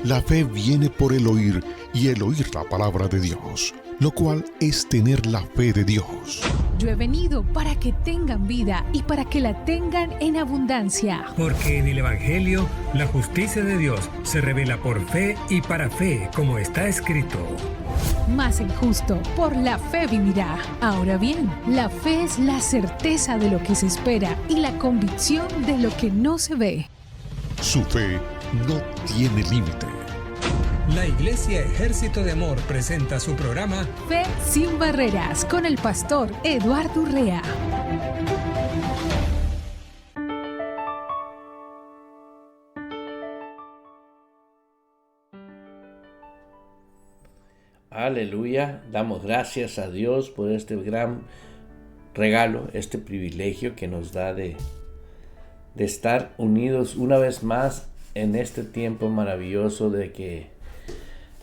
La fe viene por el oír y el oír la palabra de Dios, lo cual es tener la fe de Dios. Yo he venido para que tengan vida y para que la tengan en abundancia. Porque en el Evangelio la justicia de Dios se revela por fe y para fe, como está escrito. Mas el justo por la fe vivirá. Ahora bien, la fe es la certeza de lo que se espera y la convicción de lo que no se ve. Su fe no tiene límite. La Iglesia Ejército de Amor presenta su programa Fe sin Barreras con el pastor Eduardo Urrea. Aleluya, damos gracias a Dios por este gran regalo, este privilegio que nos da de estar unidos una vez más en este tiempo maravilloso de que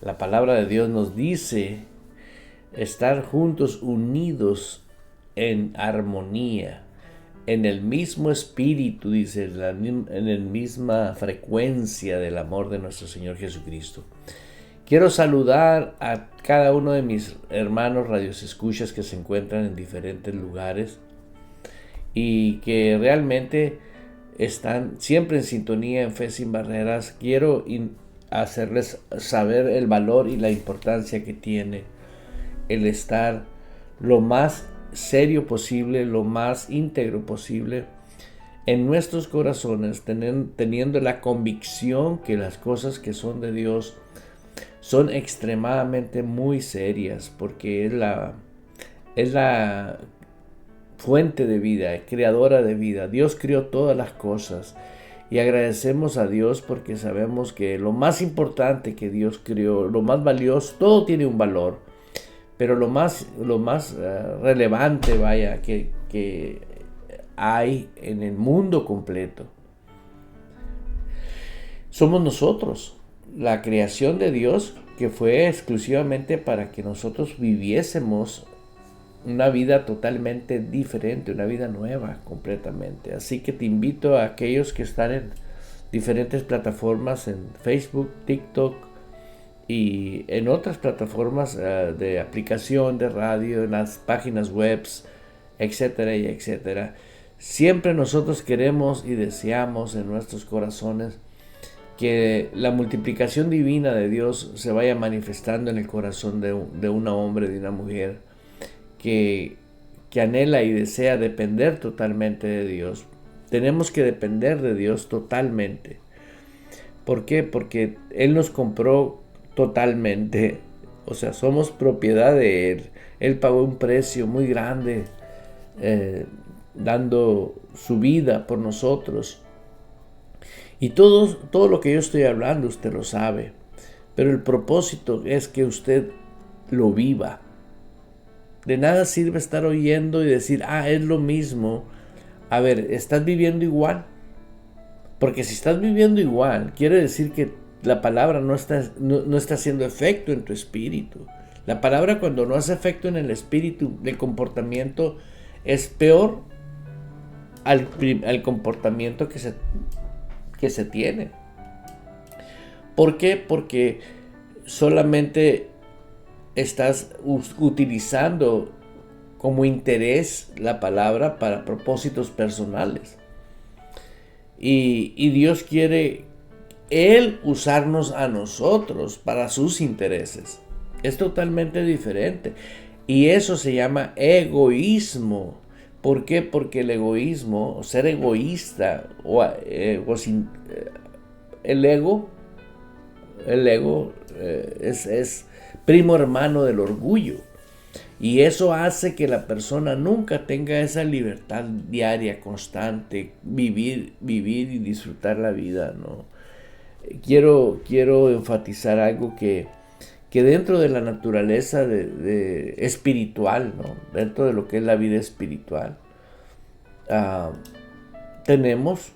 la palabra de Dios nos dice estar juntos, unidos en armonía, en el mismo espíritu, dice, en la misma frecuencia del amor de nuestro Señor Jesucristo. Quiero saludar a cada uno de mis hermanos radioescuchas que se encuentran en diferentes lugares y que realmente están siempre en sintonía en Fe Sin Barreras. Quiero hacerles saber el valor y la importancia que tiene el estar lo más serio posible, lo más íntegro posible en nuestros corazones, teniendo la convicción que las cosas que son de Dios son extremadamente muy serias, porque es la fuente de vida, creadora de vida. Dios creó todas las cosas y agradecemos a Dios porque sabemos que lo más importante que Dios creó, lo más valioso, todo tiene un valor, pero lo más relevante, que hay en el mundo completo, somos nosotros, la creación de Dios, que fue exclusivamente para que nosotros viviésemos una vida totalmente diferente, una vida nueva completamente. Así que te invito a aquellos que están en diferentes plataformas, en Facebook, TikTok y en otras plataformas de aplicación de radio, en las páginas web, etcétera y etcétera. Siempre nosotros queremos y deseamos en nuestros corazones que la multiplicación divina de Dios se vaya manifestando en el corazón de un hombre, de una mujer que anhela y desea depender totalmente de Dios. Tenemos que depender de Dios totalmente. ¿Por qué? Porque Él nos compró totalmente. O sea, somos propiedad de Él. Él pagó un precio muy grande, dando su vida por nosotros. Y todo lo que yo estoy hablando, usted lo sabe. Pero el propósito es que usted lo viva. De nada sirve estar oyendo y decir, es lo mismo. A ver, ¿estás viviendo igual? Porque si estás viviendo igual, quiere decir que la palabra no está haciendo efecto en tu espíritu. La palabra, cuando no hace efecto en el espíritu, el comportamiento es peor al comportamiento que se tiene. ¿Por qué? Porque solamente estás utilizando como interés la palabra para propósitos personales. Y Dios quiere Él usarnos a nosotros para sus intereses. Es totalmente diferente. Y eso se llama egoísmo. ¿Por qué? Porque el egoísmo, ser egoísta, el ego es primo hermano del orgullo. Y eso hace que la persona nunca tenga esa libertad diaria, constante, vivir y disfrutar la vida, ¿no? Quiero enfatizar algo que dentro de la naturaleza de espiritual, ¿no? Dentro de lo que es la vida espiritual, tenemos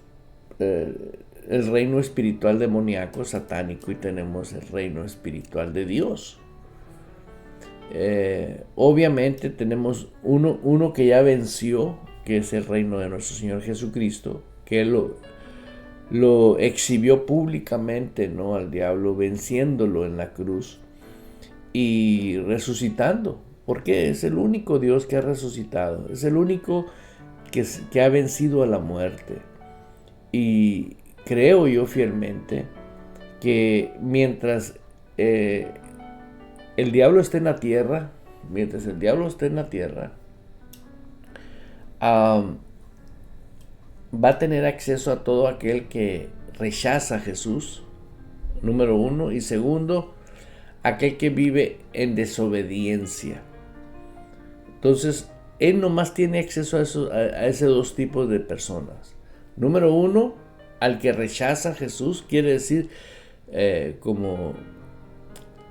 el reino espiritual demoníaco, satánico, y tenemos el reino espiritual de Dios. Obviamente tenemos uno que ya venció, que es el reino de nuestro Señor Jesucristo, que Él lo exhibió públicamente, ¿no?, al diablo, venciéndolo en la cruz y resucitando. Porque es el único Dios que ha resucitado, es el único que ha vencido a la muerte. Y creo yo fielmente que mientras el diablo esté en la tierra, va a tener acceso a todo aquel que rechaza a Jesús, número uno, y segundo, aquel que vive en desobediencia. Entonces, él nomás tiene acceso a esos dos tipos de personas. Número uno, al que rechaza a Jesús, quiere decir, como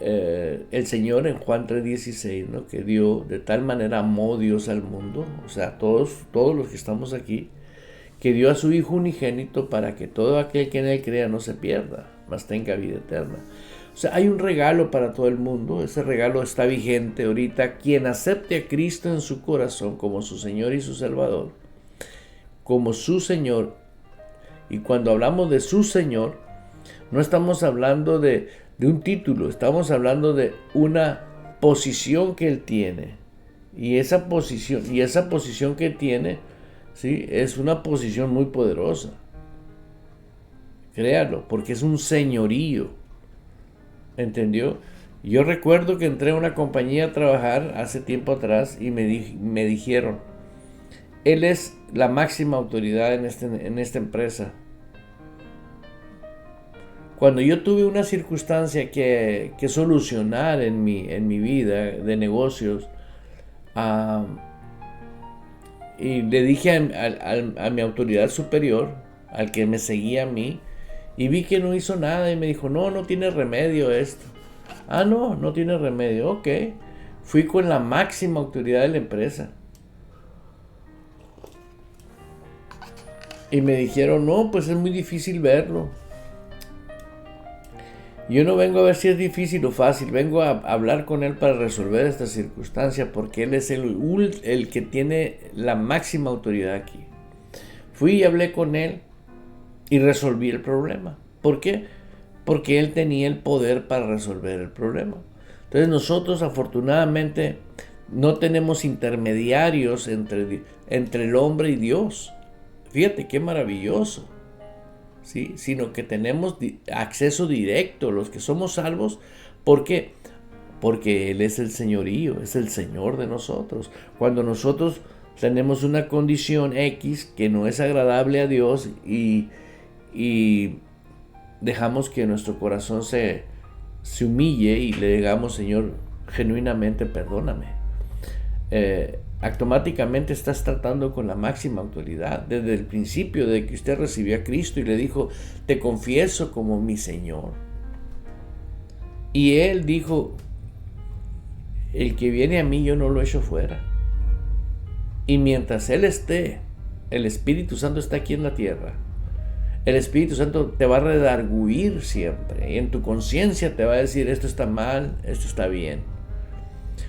el Señor en Juan 3:16, ¿no?, que dio, de tal manera amó Dios al mundo, o sea, todos los que estamos aquí, que dio a su Hijo unigénito para que todo aquel que en él crea no se pierda, mas tenga vida eterna. O sea, hay un regalo para todo el mundo. Ese regalo está vigente ahorita. Quien acepte a Cristo en su corazón como su Señor y su Salvador, como su Señor. Y cuando hablamos de su Señor, no estamos hablando de un título, estamos hablando de una posición que Él tiene. Y esa posición que tiene, ¿sí?, es una posición muy poderosa. Créalo, porque es un señorío. ¿Entendió? Yo recuerdo que entré a una compañía a trabajar hace tiempo atrás y me dijeron, él es la máxima autoridad en esta empresa. Cuando yo tuve una circunstancia que solucionar en mi vida de negocios, y le dije a mi autoridad superior, al que me seguía a mí, y vi que no hizo nada y me dijo, no tiene remedio esto. No tiene remedio, ok. Fui con la máxima autoridad de la empresa. Y me dijeron, no, pues es muy difícil verlo. Yo no vengo a ver si es difícil o fácil, vengo a hablar con él para resolver esta circunstancia, porque él es el que tiene la máxima autoridad aquí. Fui y hablé con él y resolví el problema. ¿Por qué? Porque él tenía el poder para resolver el problema. Entonces nosotros afortunadamente no tenemos intermediarios entre el hombre y Dios. Fíjate qué maravilloso. ¿Sí? Sino que tenemos acceso directo, los que somos salvos. ¿Por qué? Porque Él es el señorío, es el Señor de nosotros. Cuando nosotros tenemos una condición X que no es agradable a Dios y dejamos que nuestro corazón se humille y le digamos, Señor, genuinamente perdóname, automáticamente estás tratando con la máxima autoridad desde el principio de que usted recibió a Cristo y le dijo, te confieso como mi Señor. Y Él dijo, el que viene a mí yo no lo echo fuera. Y mientras Él esté, el Espíritu Santo está aquí en la tierra, el Espíritu Santo te va a redarguir siempre. Y en tu conciencia te va a decir, esto está mal, esto está bien.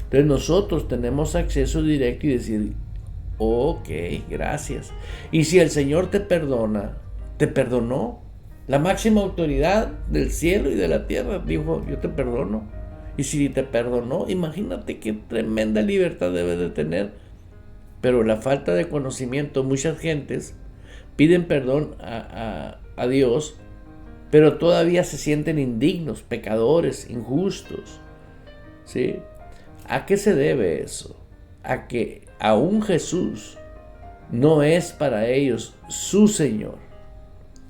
Entonces nosotros tenemos acceso directo y decir, ok, gracias. Y si el Señor te perdona, te perdonó. La máxima autoridad del cielo y de la tierra dijo, yo te perdono. Y si te perdonó, imagínate qué tremenda libertad debes de tener. Pero la falta de conocimiento, muchas gentes piden perdón a Dios, pero todavía se sienten indignos, pecadores, injustos. ¿Sí? ¿A qué se debe eso? A que aún Jesús no es para ellos su Señor.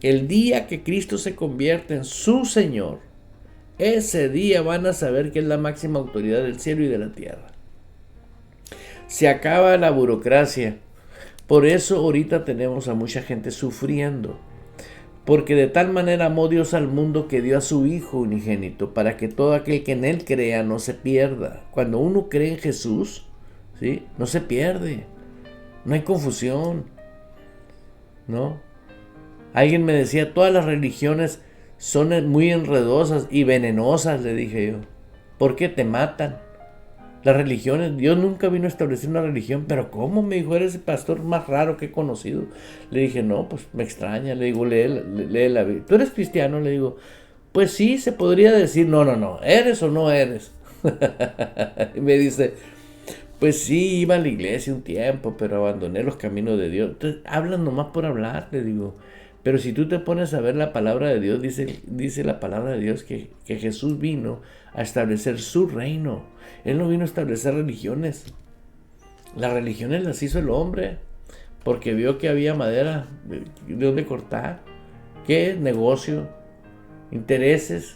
El día que Cristo se convierte en su Señor, ese día van a saber que es la máxima autoridad del cielo y de la tierra. Se acaba la burocracia. Por eso ahorita tenemos a mucha gente sufriendo. Porque de tal manera amó Dios al mundo que dio a su Hijo unigénito para que todo aquel que en Él crea no se pierda. Cuando uno cree en Jesús, ¿sí?, no se pierde. No hay confusión. ¿No? Alguien me decía, todas las religiones son muy enredosas y venenosas, le dije yo. ¿Por qué te matan? Las religiones, Dios nunca vino a establecer una religión. Pero ¿cómo? Me dijo, eres el pastor más raro que he conocido. Le dije, no, pues me extraña. Le digo, lee la Biblia. ¿Tú eres cristiano? Le digo, pues sí, se podría decir. No, ¿eres o no eres? Y me dice, pues sí, iba a la iglesia un tiempo, pero abandoné los caminos de Dios. Entonces, hablan nomás por hablar, le digo. Pero si tú te pones a ver la palabra de Dios, dice la palabra de Dios que Jesús vino a establecer su reino. Él no vino a establecer religiones. Las religiones las hizo el hombre, porque vio que había madera de donde cortar. ¿Qué? Negocio, intereses.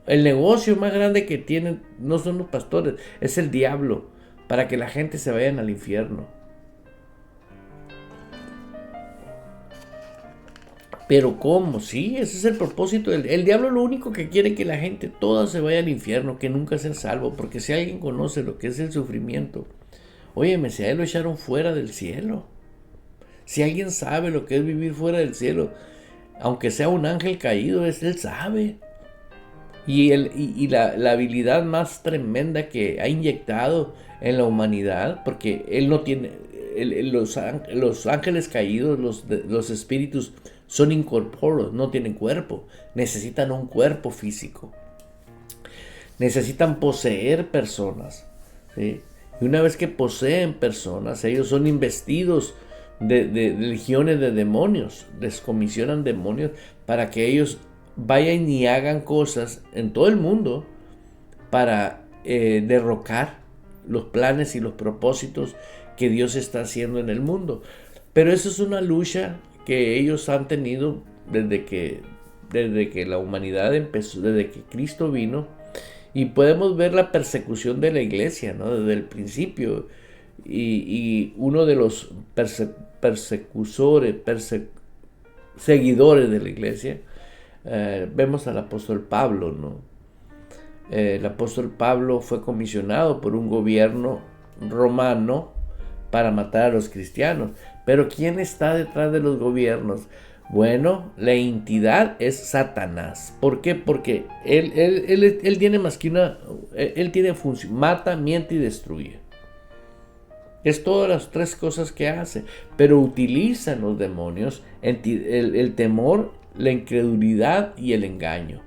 El negocio más grande que tienen no son los pastores, es el diablo, para que la gente se vaya al infierno. Pero ¿cómo? Sí, ese es el propósito. El diablo lo único que quiere es que la gente toda se vaya al infierno, que nunca sea salvo. Porque si alguien conoce lo que es el sufrimiento, óyeme, si a él lo echaron fuera del cielo. Si alguien sabe lo que es vivir fuera del cielo, aunque sea un ángel caído, él sabe. Y la habilidad más tremenda que ha inyectado en la humanidad, porque él no tiene, los ángeles caídos, los espíritus, son incorpóreos, no tienen cuerpo, necesitan un cuerpo físico, necesitan poseer personas, ¿sí? Y una vez que poseen personas, ellos son investidos de legiones de demonios, les comisionan demonios para que ellos vayan y hagan cosas en todo el mundo para derrocar los planes y los propósitos que Dios está haciendo en el mundo. Pero eso es una lucha que ellos han tenido desde que la humanidad empezó, desde que Cristo vino, y podemos ver la persecución de la iglesia, ¿no? Desde el principio, y uno de los seguidores de la iglesia, vemos al apóstol Pablo, ¿no? El apóstol Pablo fue comisionado por un gobierno romano para matar a los cristianos. Pero ¿quién está detrás de los gobiernos? Bueno, la entidad es Satanás. ¿Por qué? Porque él tiene más que una... Él tiene función: mata, miente y destruye. Es todas las tres cosas que hace. Pero utilizan los demonios el temor, la incredulidad y el engaño.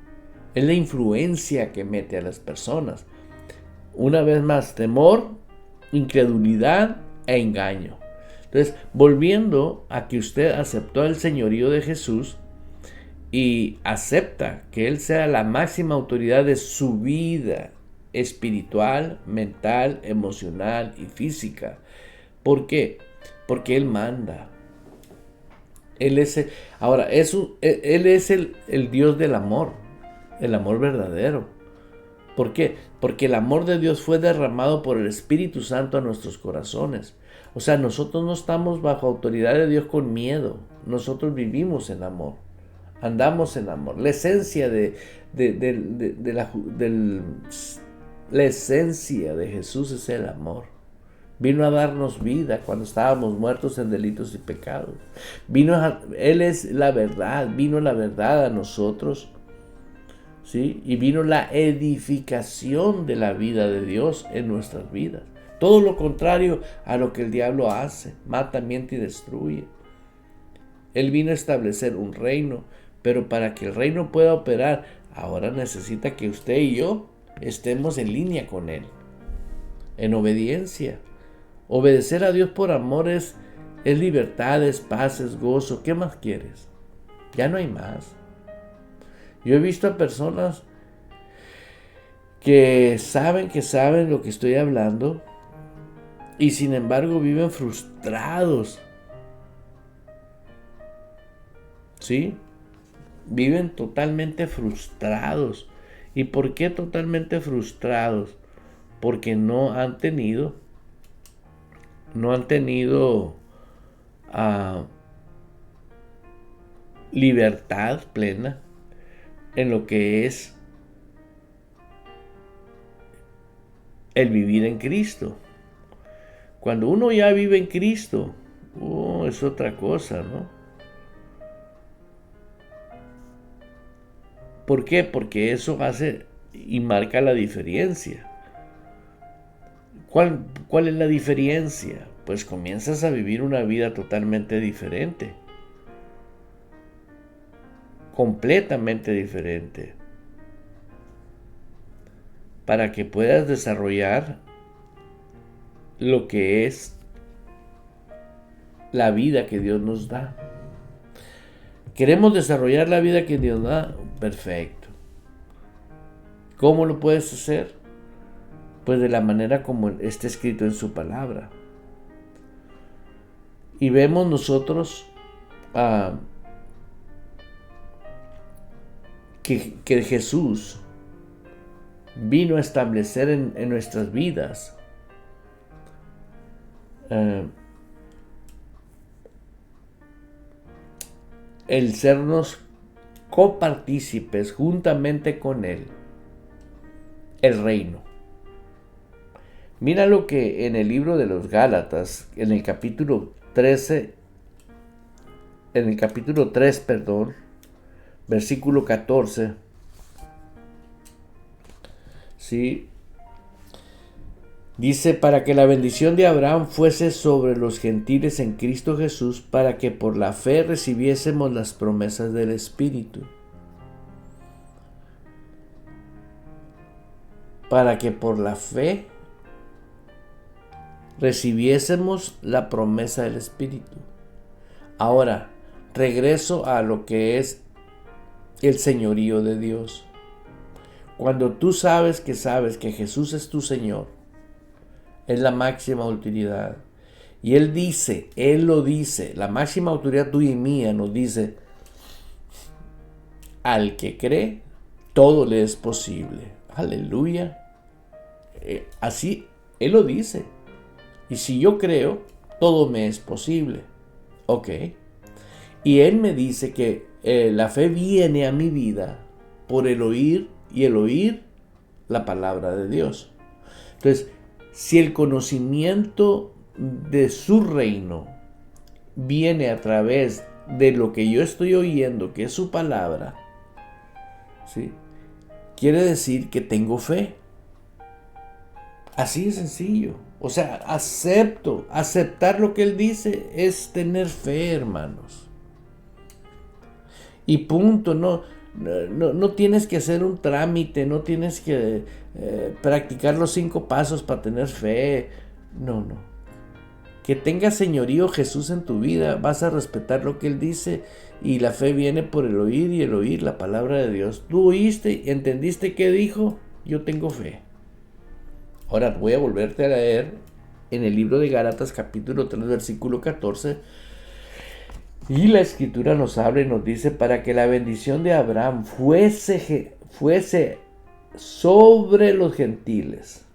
Es la influencia que mete a las personas. Una vez más, temor, incredulidad e engaño. Entonces, volviendo a que usted aceptó el señorío de Jesús y acepta que Él sea la máxima autoridad de su vida espiritual, mental, emocional y física. ¿Por qué? Porque Él manda. Él es el Dios del amor, el amor verdadero. ¿Por qué? Porque el amor de Dios fue derramado por el Espíritu Santo a nuestros corazones. O sea, nosotros no estamos bajo autoridad de Dios con miedo. Nosotros vivimos en amor, andamos en amor. La esencia la esencia de Jesús es el amor. Vino a darnos vida cuando estábamos muertos en delitos y pecados. Él es la verdad, vino la verdad a nosotros, ¿sí? Y vino la edificación de la vida de Dios en nuestras vidas. Todo lo contrario a lo que el diablo hace: mata, miente y destruye. Él vino a establecer un reino, pero para que el reino pueda operar, ahora necesita que usted y yo estemos en línea con Él, en obediencia. Obedecer a Dios por amor es libertad, es paz, es gozo. ¿Qué más quieres? Ya no hay más. Yo he visto a personas que saben lo que estoy hablando, y sin embargo viven frustrados. ¿Sí? Viven totalmente frustrados. ¿Y por qué totalmente frustrados? Porque no han tenido libertad plena en lo que es el vivir en Cristo. Cuando uno ya vive en Cristo, es otra cosa, ¿no? ¿Por qué? Porque eso hace y marca la diferencia. ¿Cuál es la diferencia? Pues comienzas a vivir una vida totalmente diferente. Completamente diferente. Para que puedas desarrollar lo que es la vida que Dios nos da. ¿Queremos desarrollar la vida que Dios da? Perfecto. ¿Cómo lo puedes hacer? Pues de la manera como está escrito en su palabra. Y vemos nosotros que Jesús vino a establecer en nuestras vidas el sernos copartícipes juntamente con Él, el reino. Mira lo que en el libro de los Gálatas, en el capítulo 3, versículo 14, ¿sí? Dice, para que la bendición de Abraham fuese sobre los gentiles en Cristo Jesús, para que por la fe recibiésemos las promesas del Espíritu. Para que por la fe recibiésemos la promesa del Espíritu. Ahora, regreso a lo que es el señorío de Dios. Cuando tú sabes que Jesús es tu Señor, es la máxima autoridad. Y Él lo dice, la máxima autoridad tuya y mía nos dice, al que cree, todo le es posible. Aleluya. Así Él lo dice. Y si yo creo, todo me es posible. Ok. Y Él me dice que la fe viene a mi vida por el oír, y el oír la palabra de Dios. Entonces, si el conocimiento de su reino viene a través de lo que yo estoy oyendo, que es su palabra, ¿sí? Quiere decir que tengo fe. Así de sencillo. O sea, aceptar lo que Él dice es tener fe, hermanos. Y punto. No tienes que hacer un trámite, no tienes que practicar los 5 pasos para tener fe. No. Que tenga señorío Jesús en tu vida, vas a respetar lo que Él dice, y la fe viene por el oír, y el oír la palabra de Dios. Tú oíste, entendiste qué dijo, yo tengo fe. Ahora voy a volverte a leer en el libro de Gálatas capítulo 3 versículo 14. Y la escritura nos habla y nos dice, para que la bendición de Abraham fuese sobre los gentiles.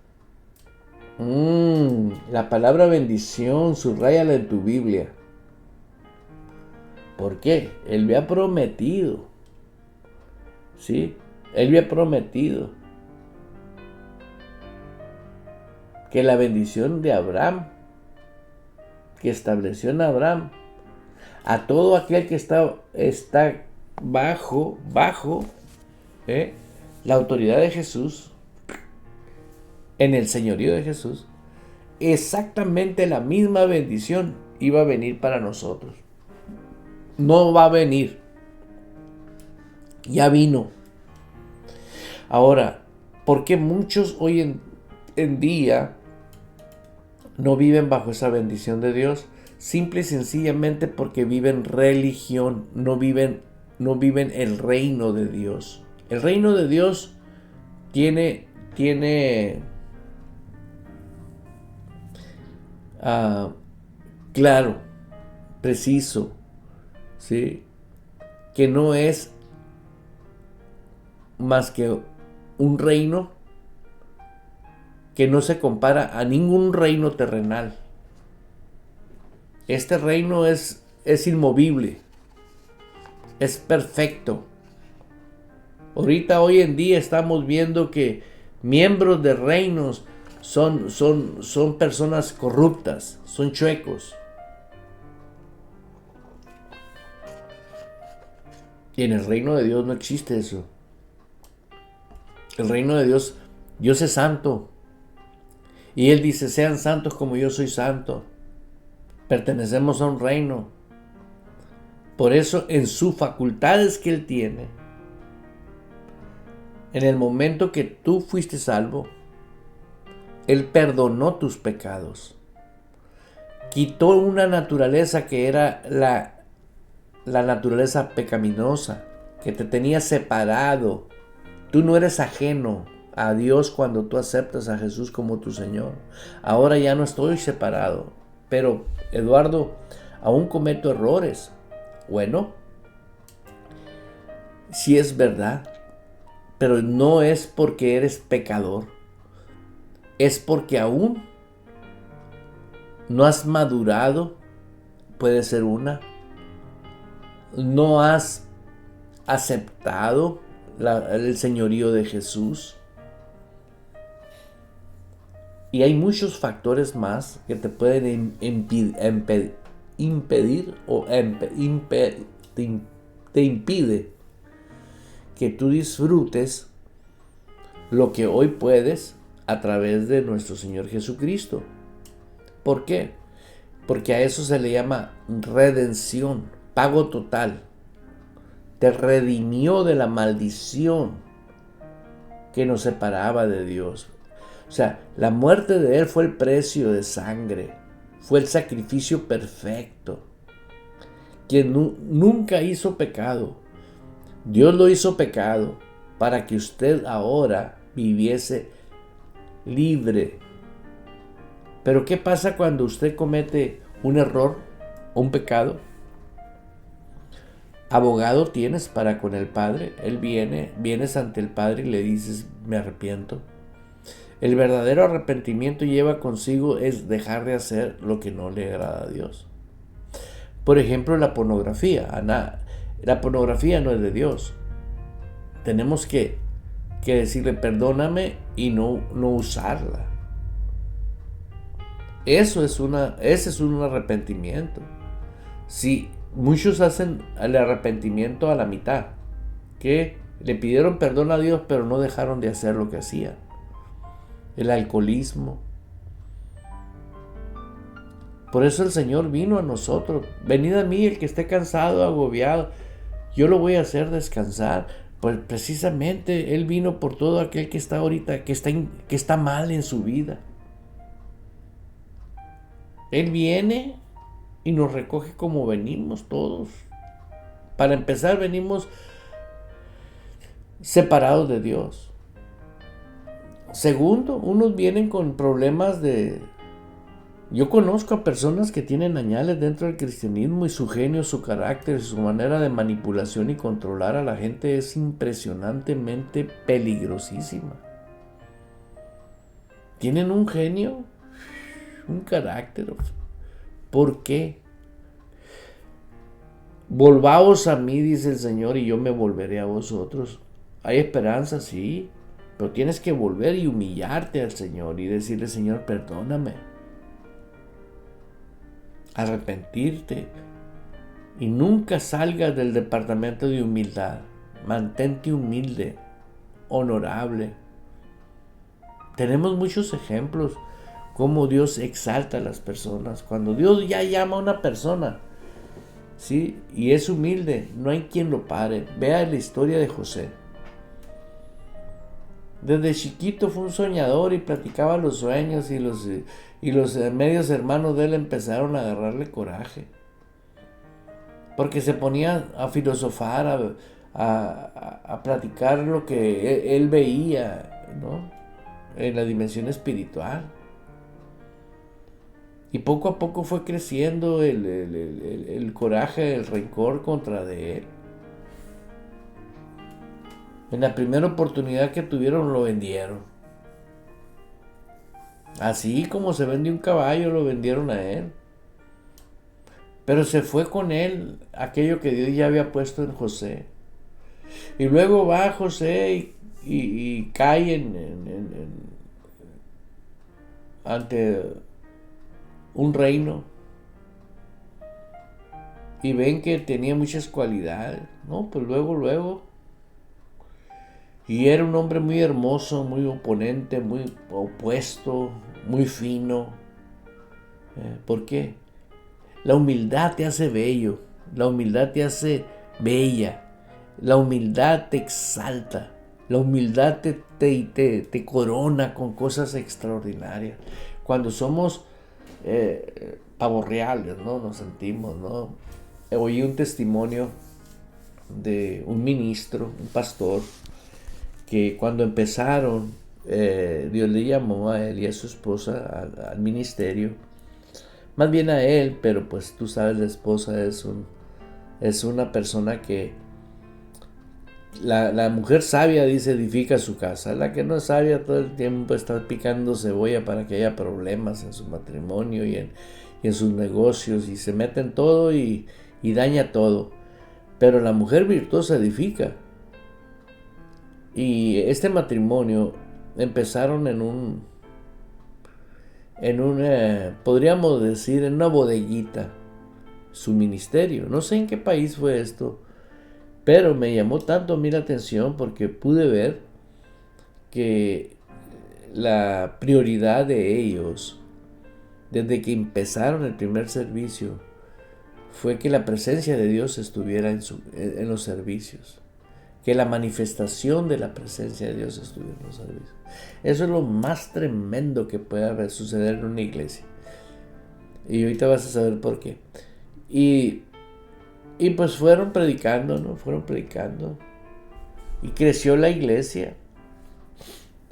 La palabra bendición, subráyala en tu Biblia. ¿Por qué? Él había prometido. ¿Sí? Él había prometido que la bendición de Abraham, que estableció en Abraham, a todo aquel que está bajo la autoridad de Jesús, en el señorío de Jesús, exactamente la misma bendición iba a venir para nosotros. No va a venir. Ya vino. Ahora, ¿por qué muchos hoy en día no viven bajo esa bendición de Dios? Simple y sencillamente porque viven religión, no viven el reino de Dios. El reino de Dios tiene claro, preciso, ¿sí? Que no es más que un reino que no se compara a ningún reino terrenal. Este reino es inmovible, es perfecto. Ahorita, hoy en día, estamos viendo que miembros de reinos son personas corruptas, son chuecos. Y en el reino de Dios no existe eso. El reino de Dios es santo. Y Él dice, sean santos como yo soy santo. Pertenecemos a un reino. Por eso, en sus facultades que Él tiene, en el momento que tú fuiste salvo, Él perdonó tus pecados. Quitó una naturaleza que era la naturaleza pecaminosa, que te tenía separado. Tú no eres ajeno a Dios cuando tú aceptas a Jesús como tu Señor. Ahora ya no estoy separado. Pero, Eduardo, aún cometo errores. Bueno, sí es verdad, pero no es porque eres pecador. Es porque aún no has madurado, puede ser una. No has aceptado el señorío de Jesús. Y hay muchos factores más que te pueden impedir o te impide que tú disfrutes lo que hoy puedes a través de nuestro Señor Jesucristo. ¿Por qué? Porque a eso se le llama redención, pago total. Te redimió de la maldición que nos separaba de Dios. O sea, la muerte de Él fue el precio de sangre, fue el sacrificio perfecto, quien nunca hizo pecado. Dios lo hizo pecado para que usted ahora viviese libre. Pero ¿qué pasa cuando usted comete un error o un pecado? Abogado tienes para con el Padre. Él vienes ante el Padre y le dices, me arrepiento. El verdadero arrepentimiento lleva consigo es dejar de hacer lo que no le agrada a Dios. Por ejemplo, la pornografía. La pornografía no es de Dios. Tenemos que decirle perdóname y no usarla. Ese es un arrepentimiento. Si muchos hacen el arrepentimiento a la mitad, que le pidieron perdón a Dios pero no dejaron de hacer lo que hacían. El alcoholismo. Por eso el Señor vino a nosotros. Venid a mí el que esté cansado, agobiado. Yo lo voy a hacer descansar. Pues precisamente Él vino por todo aquel que está ahorita, que está mal en su vida. Él viene y nos recoge como venimos todos. Para empezar, venimos separados de Dios. Segundo, unos vienen con problemas de... Yo conozco a personas que tienen añales dentro del cristianismo y su genio, su carácter, su manera de manipulación y controlar a la gente es impresionantemente peligrosísima. Tienen un genio, un carácter. ¿Por qué? Volvaos a mí, dice el Señor, y yo me volveré a vosotros. Hay esperanza, sí. Pero tienes que volver y humillarte al Señor y decirle, Señor, perdóname. Arrepentirte. Y nunca salgas del departamento de humildad. Mantente humilde, honorable. Tenemos muchos ejemplos cómo Dios exalta a las personas. Cuando Dios ya llama a una persona, ¿sí? Y es humilde, no hay quien lo pare. Vea la historia de José. Desde chiquito fue un soñador y platicaba los sueños y los medios hermanos de él empezaron a agarrarle coraje. Porque se ponía a filosofar, a platicar lo que él veía, ¿no? En la dimensión espiritual. Y poco a poco fue creciendo el coraje, el rencor contra de él. En la primera oportunidad que tuvieron lo vendieron. Así como se vende un caballo, lo vendieron a él. Pero se fue con él aquello que Dios ya había puesto en José. Y luego va José y cae ante un reino. Y ven que tenía muchas cualidades. No, pues luego. Y era un hombre muy hermoso, muy oponente, muy opuesto, muy fino. ¿Por qué? La humildad te hace bello, la humildad te hace bella, la humildad te exalta, la humildad te corona con cosas extraordinarias. Cuando somos pavorreales, ¿no? Nos sentimos, ¿no? Oí un testimonio de un ministro, un pastor, que cuando empezaron, Dios le llamó a él y a su esposa al ministerio, más bien a él, pero pues tú sabes, la esposa es una persona que, la mujer sabia, dice, edifica su casa. La que no es sabia todo el tiempo está picando cebolla para que haya problemas en su matrimonio y en sus negocios, y se mete en todo y daña todo. Pero la mujer virtuosa edifica. Y este matrimonio empezaron en un podríamos decir, en una bodeguita, su ministerio. No sé en qué país fue esto, pero me llamó tanto a mí la atención porque pude ver que la prioridad de ellos, desde que empezaron el primer servicio, fue que la presencia de Dios estuviera en los servicios, que la manifestación de la presencia de Dios estuviera en los servicios. Eso es lo más tremendo que puede suceder en una iglesia. Y ahorita vas a saber por qué. Y pues fueron predicando, ¿no? Fueron predicando. Y creció la iglesia.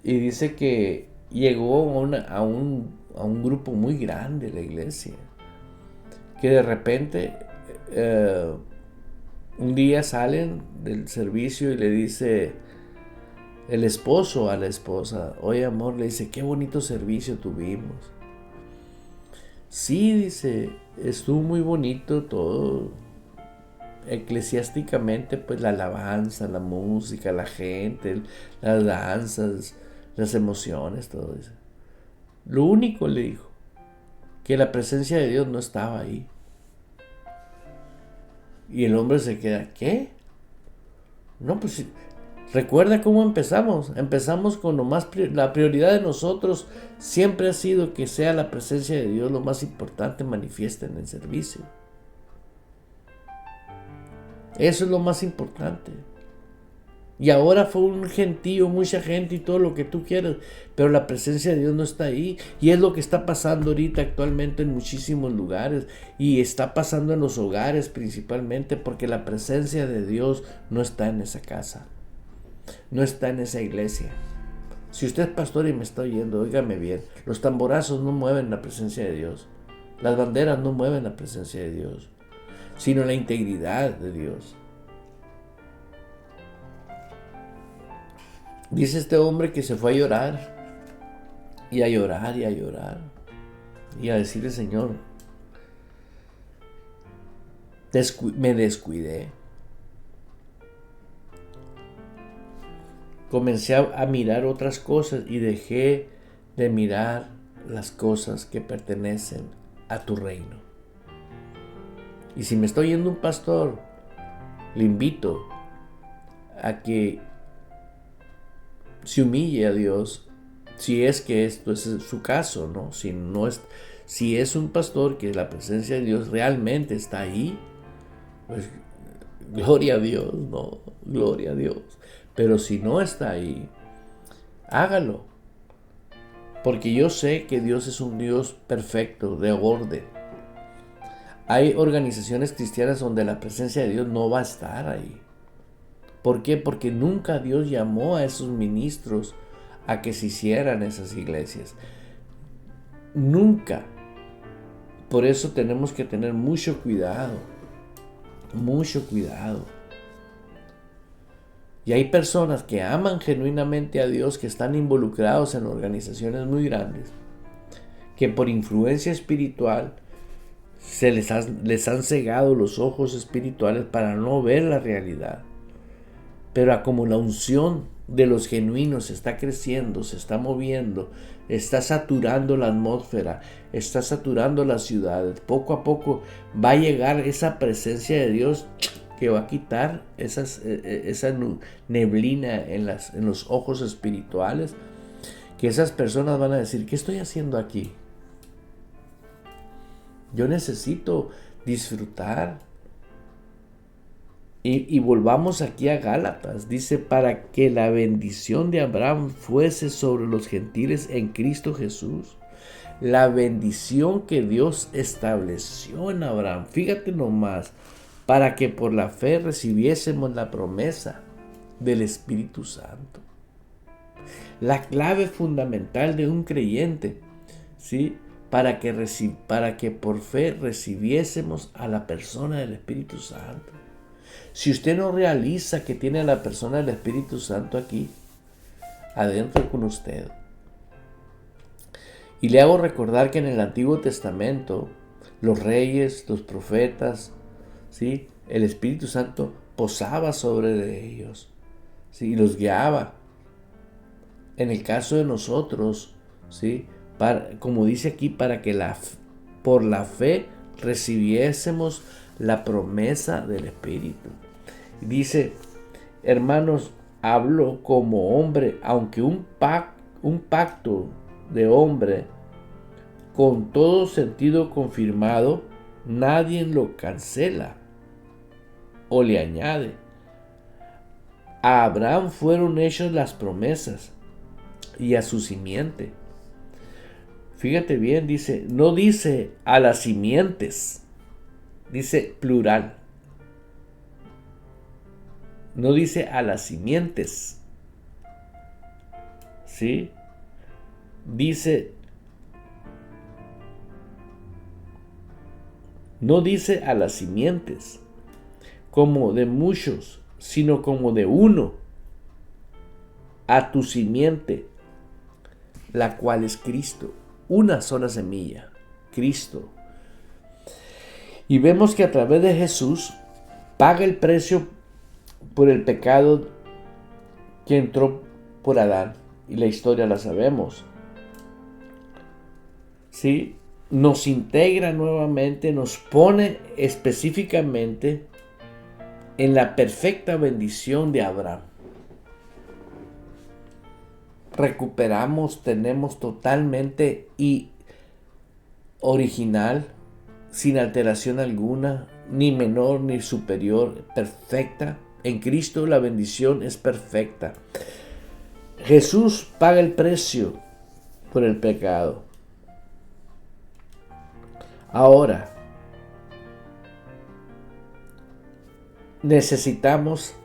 Y dice que llegó a un grupo muy grande la iglesia. Que de repente un día salen del servicio y le dice el esposo a la esposa: oye, amor, le dice, qué bonito servicio tuvimos. Sí, dice, estuvo muy bonito todo. Eclesiásticamente, pues la alabanza, la música, la gente, las danzas, las emociones, todo eso. Lo único, le dijo, que la presencia de Dios no estaba ahí. Y el hombre se queda, ¿qué? No, pues recuerda cómo empezamos. Empezamos con la prioridad de nosotros siempre ha sido que sea la presencia de Dios lo más importante manifiesta en el servicio. Eso es lo más importante. Y ahora fue un gentío, mucha gente y todo lo que tú quieras, pero la presencia de Dios no está ahí. Y es lo que está pasando ahorita actualmente en muchísimos lugares, y está pasando en los hogares principalmente, porque la presencia de Dios no está en esa casa, no está en esa iglesia. Si usted es pastor y me está oyendo, óigame bien, los tamborazos no mueven la presencia de Dios, las banderas no mueven la presencia de Dios, sino la integridad de Dios. Dice este hombre que se fue a llorar, y a llorar, y a llorar, y a decirle: Señor, me descuidé. Comencé a mirar otras cosas y dejé de mirar las cosas que pertenecen a tu reino. Y si me está oyendo un pastor, le invito a que se humille a Dios, si es que esto es su caso, ¿no? Si es un pastor que la presencia de Dios realmente está ahí, pues gloria a Dios, ¿no? Gloria a Dios. Pero si no está ahí, hágalo. Porque yo sé que Dios es un Dios perfecto, de orden. Hay organizaciones cristianas donde la presencia de Dios no va a estar ahí. ¿Por qué? Porque nunca Dios llamó a esos ministros a que se hicieran esas iglesias. Nunca. Por eso tenemos que tener mucho cuidado. Mucho cuidado. Y hay personas que aman genuinamente a Dios, que están involucrados en organizaciones muy grandes, que por influencia espiritual les han cegado los ojos espirituales para no ver la realidad. Pero como la unción de los genuinos está creciendo, se está moviendo, está saturando la atmósfera, está saturando las ciudades, poco a poco va a llegar esa presencia de Dios que va a quitar esa neblina en los ojos espirituales, que esas personas van a decir, ¿qué estoy haciendo aquí? Yo necesito disfrutar. Y volvamos aquí a Gálatas. Dice, para que la bendición de Abraham fuese sobre los gentiles en Cristo Jesús. La bendición que Dios estableció en Abraham. Fíjate nomás, para que por la fe recibiésemos la promesa del Espíritu Santo. La clave fundamental de un creyente, ¿sí? Para que por fe recibiésemos a la persona del Espíritu Santo. Si usted no realiza que tiene a la persona del Espíritu Santo aquí, adentro con usted. Y le hago recordar que en el Antiguo Testamento, los reyes, los profetas, ¿sí? El Espíritu Santo posaba sobre ellos, ¿sí? Y los guiaba. En el caso de nosotros, ¿sí? Como dice aquí, para que por la fe recibiésemos la promesa del Espíritu. Dice, hermanos, hablo como hombre, aunque un pacto de hombre con todo sentido confirmado, nadie lo cancela o le añade. A Abraham fueron hechas las promesas y a su simiente. Fíjate bien, dice, no dice a las simientes, dice plural. No dice a las simientes, ¿sí? No dice a las simientes, como de muchos, sino como de uno, a tu simiente, la cual es Cristo. Una sola semilla, Cristo. Y vemos que a través de Jesús paga el precio por el pecado que entró por Adán. Y la historia la sabemos. ¿Sí? Nos integra nuevamente, nos pone específicamente en la perfecta bendición de Abraham. Recuperamos, tenemos totalmente y original, sin alteración alguna, ni menor ni superior, perfecta. En Cristo la bendición es perfecta. Jesús paga el precio por el pecado. Ahora, necesitamos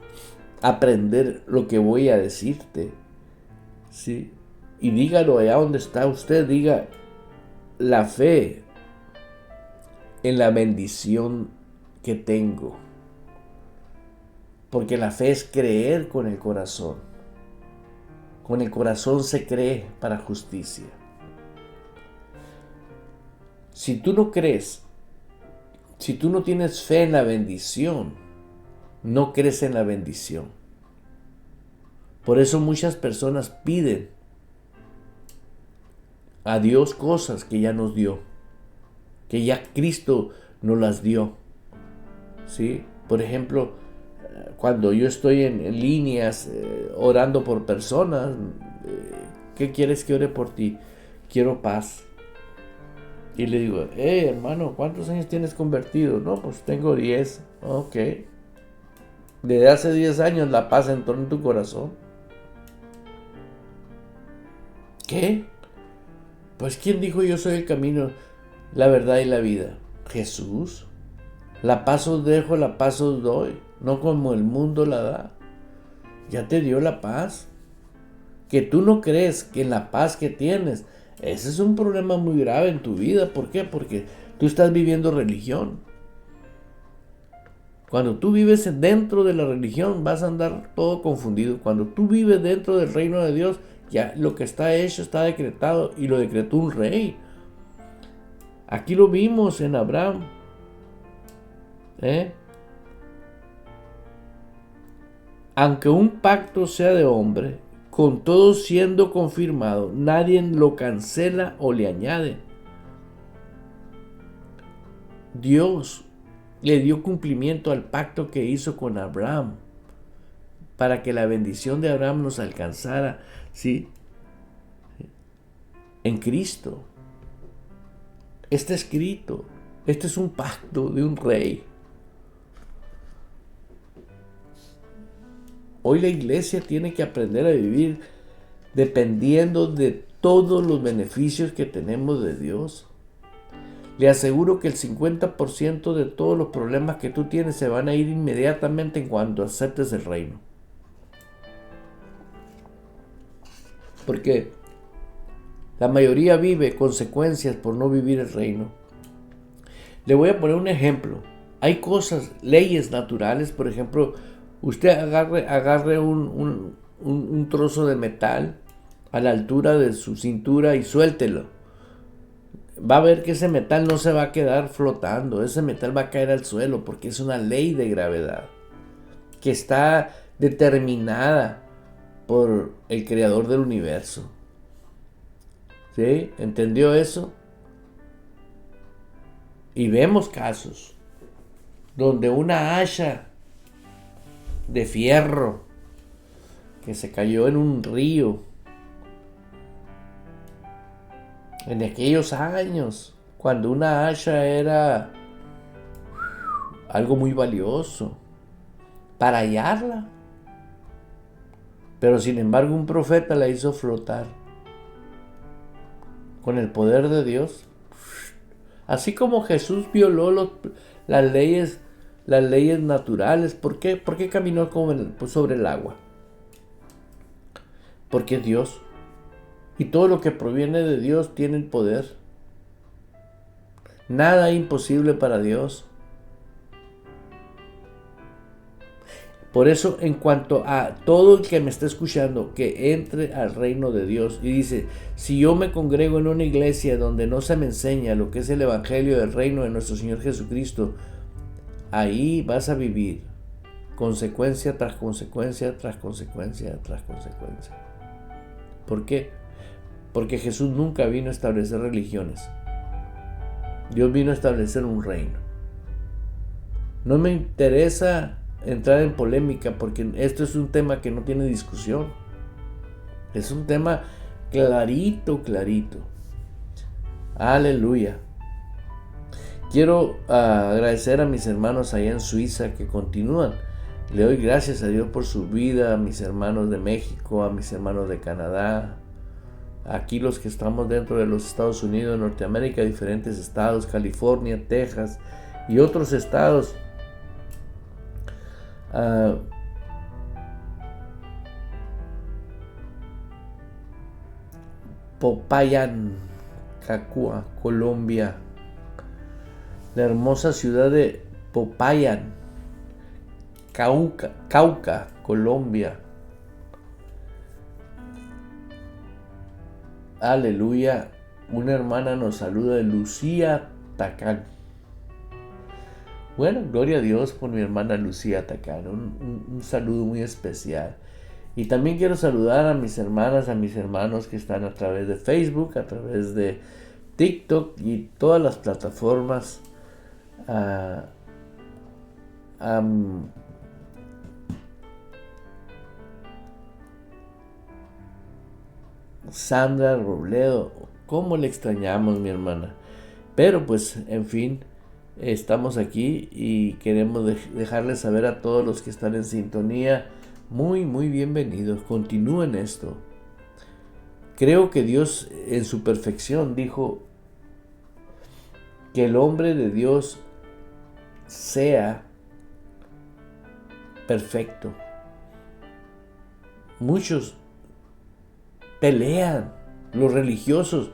aprender lo que voy a decirte, ¿sí? Y dígalo allá donde está usted, diga la fe en la bendición que tengo. Porque la fe es creer con el corazón. Con el corazón se cree para justicia. Si tú no crees, si tú no tienes fe en la bendición, no crees en la bendición. Por eso muchas personas piden a Dios cosas que ya nos dio, que ya Cristo nos las dio, ¿sí? Por ejemplo, cuando yo estoy en líneas orando por personas, ¿qué quieres que ore por ti? Quiero paz. Y le digo, hermano, ¿cuántos años tienes convertido? No, pues tengo 10. Ok. Desde hace 10 años la paz entró en tu corazón. ¿Qué? Pues ¿quién dijo yo soy el camino, la verdad y la vida? Jesús. La paz os dejo, la paz os doy, no como el mundo la da. Ya te dio la paz. Que tú no crees que en la paz que tienes, ese es un problema muy grave en tu vida. ¿Por qué? Porque tú estás viviendo religión. Cuando tú vives dentro de la religión vas a andar todo confundido. Cuando tú vives dentro del reino de Dios, ya lo que está hecho está decretado y lo decretó un rey. Aquí lo vimos en Abraham. Aunque un pacto sea de hombre, con todo siendo confirmado, nadie lo cancela o le añade. Dios le dio cumplimiento al pacto que hizo con Abraham para que la bendición de Abraham nos alcanzara, ¿sí? en Cristo. Está escrito. Este es un pacto de un rey. Hoy la iglesia tiene que aprender a vivir dependiendo de todos los beneficios que tenemos de Dios. Le aseguro que el 50% de todos los problemas que tú tienes se van a ir inmediatamente en cuanto aceptes el reino. Porque la mayoría vive consecuencias por no vivir el reino. Le voy a poner un ejemplo. Hay cosas, leyes naturales, por ejemplo, usted agarre un trozo de metal a la altura de su cintura y suéltelo. Va a ver que ese metal no se va a quedar flotando, ese metal va a caer al suelo porque es una ley de gravedad que está determinada por el creador del universo. ¿Sí? ¿Entendió eso? Y vemos casos donde una hacha de fierro que se cayó en un río en aquellos años, cuando una hacha era algo muy valioso para hallarla, pero sin embargo un profeta la hizo flotar con el poder de Dios. Así como Jesús violó las leyes naturales. ¿Por qué? ¿Por qué caminó sobre el agua? Porque es Dios. Y todo lo que proviene de Dios tiene el poder. Nada es imposible para Dios. Por eso, en cuanto a todo el que me está escuchando, que entre al reino de Dios y dice, si yo me congrego en una iglesia donde no se me enseña lo que es el evangelio del reino de nuestro Señor Jesucristo, ahí vas a vivir consecuencia tras consecuencia, tras consecuencia, tras consecuencia. ¿Por qué? Porque Jesús nunca vino a establecer religiones. Dios vino a establecer un reino. No me interesa entrar en polémica porque esto es un tema que no tiene discusión. Es un tema clarito. Aleluya. Quiero agradecer a mis hermanos allá en Suiza que continúan. Le doy gracias a Dios por su vida, a mis hermanos de México, a mis hermanos de Canadá, aquí los que estamos dentro de los Estados Unidos, Norteamérica, diferentes estados, California, Texas y otros estados. Popayán, Cacua, Colombia. La hermosa ciudad de Popayán, Cauca, Colombia. Aleluya. Una hermana nos saluda de Lucía Tacán. Bueno, gloria a Dios por mi hermana Lucía Tacán. Un saludo muy especial. Y también quiero saludar a mis hermanas, a mis hermanos que están a través de Facebook, a través de TikTok y todas las plataformas. Sandra Robledo, ¿cómo le extrañamos, mi hermana? Pero pues, en fin, estamos aquí y queremos dejarles saber a todos los que están en sintonía, muy bienvenidos, continúen esto. Creo que Dios en su perfección dijo que el hombre de Dios sea perfecto. Muchos pelean, los religiosos.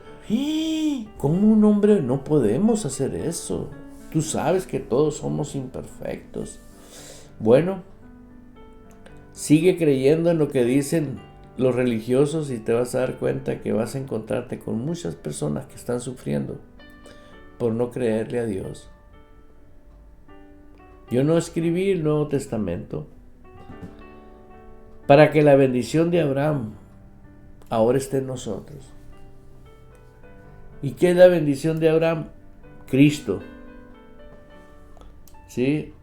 ¿Cómo un hombre? No podemos hacer eso. Tú sabes que todos somos imperfectos. Bueno, sigue creyendo en lo que dicen los religiosos y te vas a dar cuenta que vas a encontrarte con muchas personas que están sufriendo por no creerle a Dios. Yo no escribí el Nuevo Testamento para que la bendición de Abraham ahora esté en nosotros. ¿Y qué es la bendición de Abraham? Cristo. ¿Sí?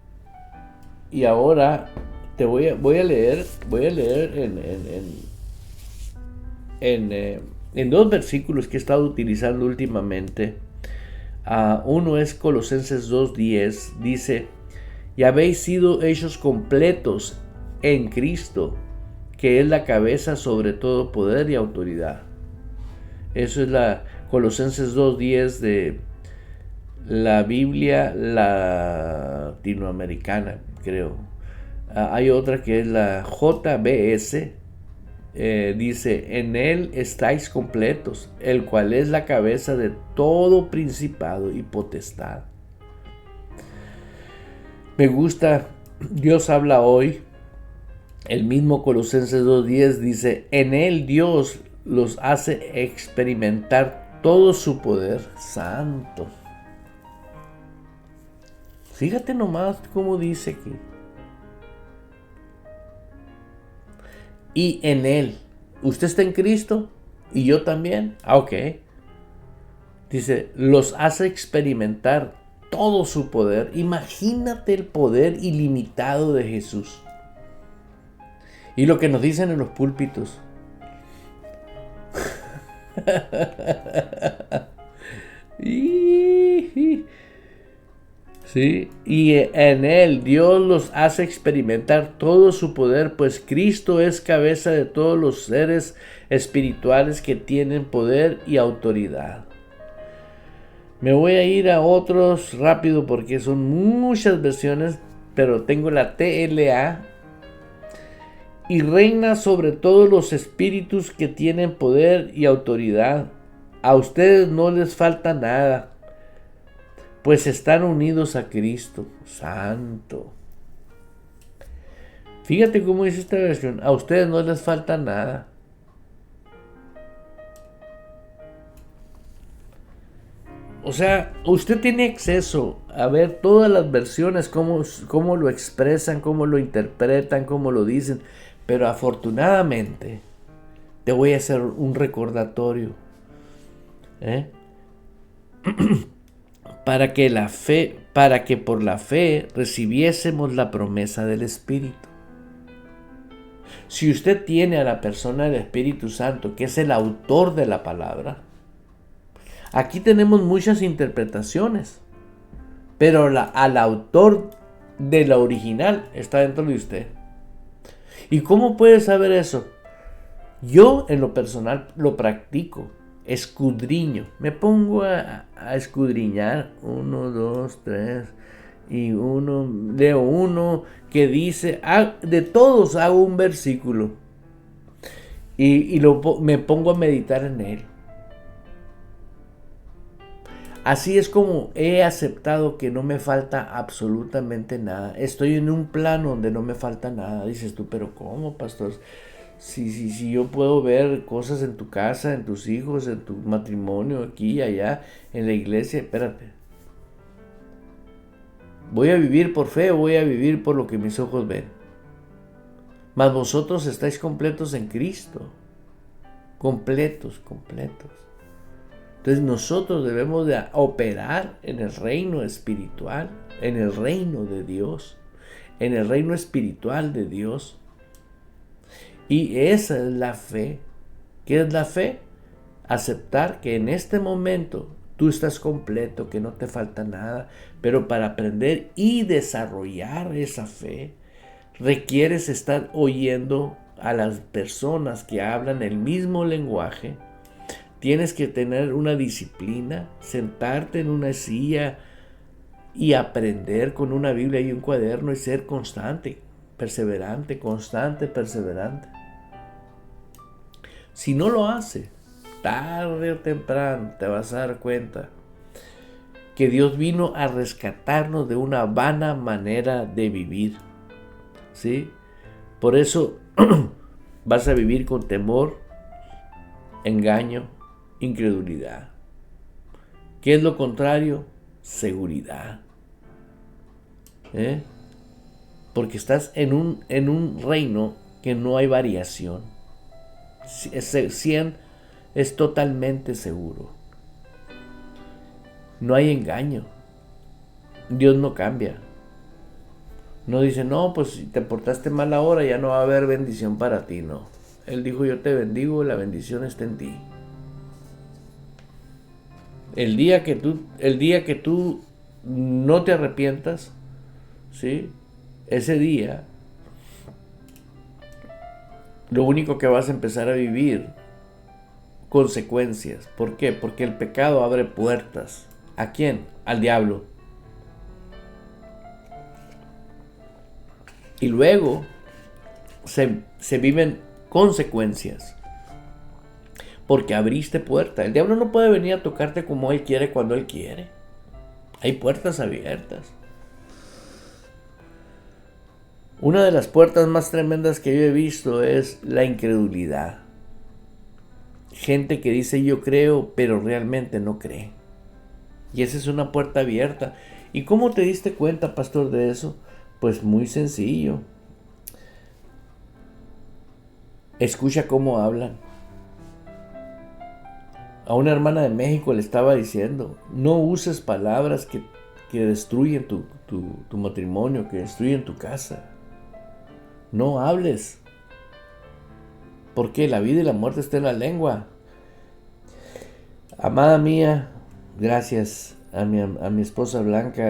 Y ahora te voy a leer en en dos versículos que he estado utilizando últimamente. Uno es Colosenses 2:10, dice: y habéis sido hechos completos en Cristo, que es la cabeza sobre todo poder y autoridad. Eso es la Colosenses 2:10 de la Biblia latinoamericana, creo. Hay otra que es la JBS. Dice: en él estáis completos, el cual es la cabeza de todo principado y potestad. Me gusta, Dios habla hoy. El mismo Colosenses 2:10 dice: en él Dios los hace experimentar todo su poder santo. Fíjate nomás cómo dice aquí. Y en él, usted está en Cristo y yo también. Ok. Dice: los hace experimentar todo su poder. Imagínate el poder ilimitado de Jesús. Y lo que nos dicen en los púlpitos. Sí, y en él Dios los hace experimentar todo su poder, pues Cristo es cabeza de todos los seres espirituales que tienen poder y autoridad. Me voy a ir a otros rápido porque son muchas versiones, pero tengo la TLA. Y reina sobre todos los espíritus que tienen poder y autoridad. A ustedes no les falta nada, pues están unidos a Cristo Santo. Fíjate cómo dice esta versión: a ustedes no les falta nada. O sea, usted tiene acceso a ver todas las versiones, cómo lo expresan, cómo lo interpretan, cómo lo dicen. Pero afortunadamente, te voy a hacer un recordatorio. Para que por la fe recibiésemos la promesa del Espíritu. Si usted tiene a la persona del Espíritu Santo, que es el autor de la palabra, aquí tenemos muchas interpretaciones, pero al autor de la original está dentro de usted. ¿Y cómo puede saber eso? Yo en lo personal lo practico, escudriño, me pongo a escudriñar, 1, 2, 3, y leo uno que dice, de todos hago un versículo, y me pongo a meditar en él. Así es como he aceptado que no me falta absolutamente nada. Estoy en un plano donde no me falta nada. Dices tú, pero ¿cómo, pastor? Si yo puedo ver cosas en tu casa, en tus hijos, en tu matrimonio, aquí y allá, en la iglesia. Espérate. ¿Voy a vivir por fe o voy a vivir por lo que mis ojos ven? Mas vosotros estáis completos en Cristo. Completos. Entonces nosotros debemos de operar en el reino espiritual, en el reino de Dios, en el reino espiritual de Dios. Y esa es la fe. ¿Qué es la fe? Aceptar que en este momento tú estás completo, que no te falta nada, pero para aprender y desarrollar esa fe, requieres estar oyendo a las personas que hablan el mismo lenguaje. Tienes que tener una disciplina, sentarte en una silla y aprender con una Biblia y un cuaderno y ser constante, perseverante. Si no lo hace, tarde o temprano te vas a dar cuenta que Dios vino a rescatarnos de una vana manera de vivir. ¿Sí? Por eso vas a vivir con temor, engaño, incredulidad. ¿Qué es lo contrario? Seguridad. Porque estás en un reino que no hay variación. Es totalmente seguro. No hay engaño. Dios no cambia. No dice, no, pues si te portaste mal ahora ya no va a haber bendición para ti. No. Él dijo, yo te bendigo, la bendición está en ti. El día que tú no te arrepientas, ¿sí? Ese día, lo único que vas a empezar a vivir, consecuencias. ¿Por qué? Porque el pecado abre puertas. ¿A quién? Al diablo. Y luego se viven consecuencias. Porque abriste puerta. El diablo no puede venir a tocarte como él quiere cuando él quiere. Hay puertas abiertas. Una de las puertas más tremendas que yo he visto es la incredulidad. Gente que dice yo creo, pero realmente no cree. Y esa es una puerta abierta. ¿Y cómo te diste cuenta, pastor, de eso? Pues muy sencillo. Escucha cómo hablan. A una hermana de México le estaba diciendo, no uses palabras que destruyen tu matrimonio, que destruyen tu casa. No hables. Porque la vida y la muerte está en la lengua. Amada mía, gracias a mi esposa Blanca,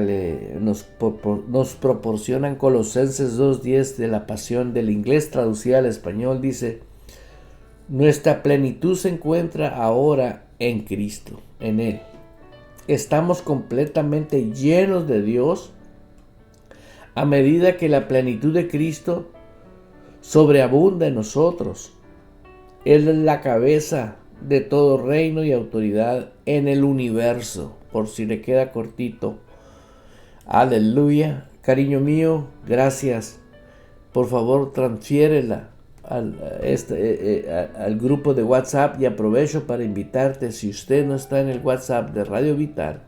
nos proporcionan Colosenses 2:10 de la Pasión del inglés traducida al español. Dice, nuestra plenitud se encuentra ahora en Cristo, en Él. Estamos completamente llenos de Dios a medida que la plenitud de Cristo sobreabunda en nosotros. Él es la cabeza de todo reino y autoridad en el universo. Por si le queda cortito. Aleluya. Cariño mío, gracias. Por favor, transfiérela al grupo de WhatsApp, y aprovecho para invitarte, si usted no está en el WhatsApp de Radio Vital,